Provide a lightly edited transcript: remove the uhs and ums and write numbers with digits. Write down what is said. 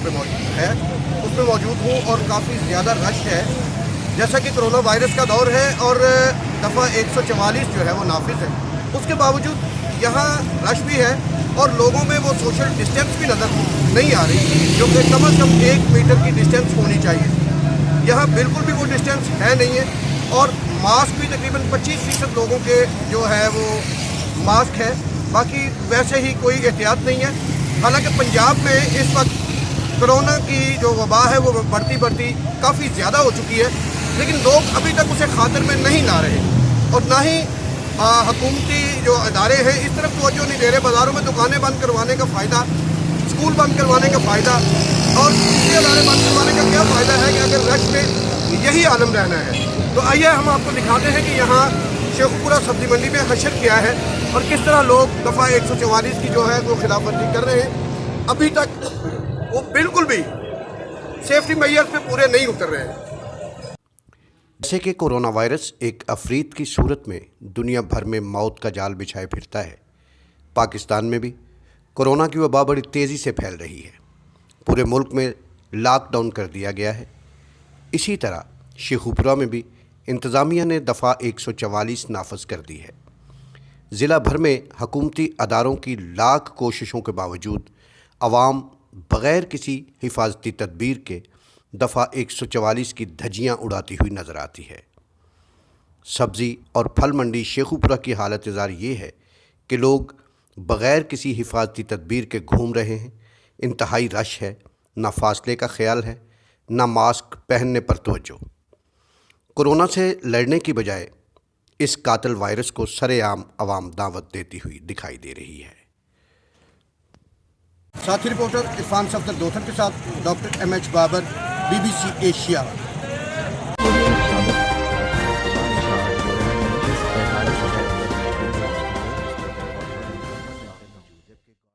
पे मौजूद हूँ और काफ़ी ज़्यादा रश है। जैसा कि कोरोना वायरस का दौर है और दफ़ा 144 जो है वो नाफिज है, उसके बावजूद यहाँ रश भी है और लोगों में वो सोशल डिस्टेंस भी नज़र नहीं आ रही, जो कि कम से कम 1 मीटर की डिस्टेंस होनी चाहिए। यहाँ बिल्कुल भी वो डिस्टेंस है नहीं है और मास्क भी तकरीबन 25% लोगों के जो है वो मास्क है, बाकी वैसे ही कोई एहतियात नहीं है। हालांकि पंजाब में इस वक्त कोरोना की जो वबा है वो बढ़ती काफ़ी ज़्यादा हो चुकी है, लेकिन लोग अभी तक उसे खातिर में नहीं ला रहे और ना ही हुकूमती जो अदारे हैं इस तरफ तवज्जो नहीं दे रहे। बाज़ारों में दुकानें बंद करवाने का फ़ायदा, स्कूल बंद करवाने का फ़ायदा और दूसरे अदारे बंद करवाने का क्या फ़ायदा है कि अगर रश में यही आलम रहना है। तो आइए हम आपको दिखाते हैं कि यहाँ शेखुपुरा सब्ज़ी मंडी में हशर किया है और किस तरह लोग दफ़ा 144 की जो है वो खिलाफवर्जी कर रहे हैं। अभी तक वो बिल्कुल भी सेफ्टी मेजर्स पे पूरे नहीं उतर रहे हैं। जैसे कि कोरोना वायरस एक अफरीत की सूरत में दुनिया भर में मौत का जाल बिछाए फिरता है, पाकिस्तान में भी कोरोना की वबा बड़ी तेज़ी से फैल रही है। पूरे मुल्क में लॉकडाउन कर दिया गया है। इसी तरह शेखुपुरा में भी इंतज़ामिया ने दफ़ा 144 नाफज कर दी है। ज़िला भर में हकूमती अदारों की लाख कोशिशों के बावजूद अवाम बग़ैर किसी हिफाजती तदबीर के दफ़ा 144 की धज्जियाँ उड़ाती हुई नज़र आती है। सब्ज़ी और फल मंडी शेखुपुरा की हालत ज़ार ये है कि लोग बग़ैर किसी हिफाजती तदबीर के घूम रहे हैं। इंतहाई रश है, ना फासले का ख्याल है, ना मास्क पहनने पर तवज्जो। कोरोना से लड़ने की बजाय इस कातिल वायरस को सरेआम अवाम दावत देती हुई दिखाई दे रही है। साथी रिपोर्टर इरफान सफदर दोथर के साथ doctor MH Babar, BBC Asia.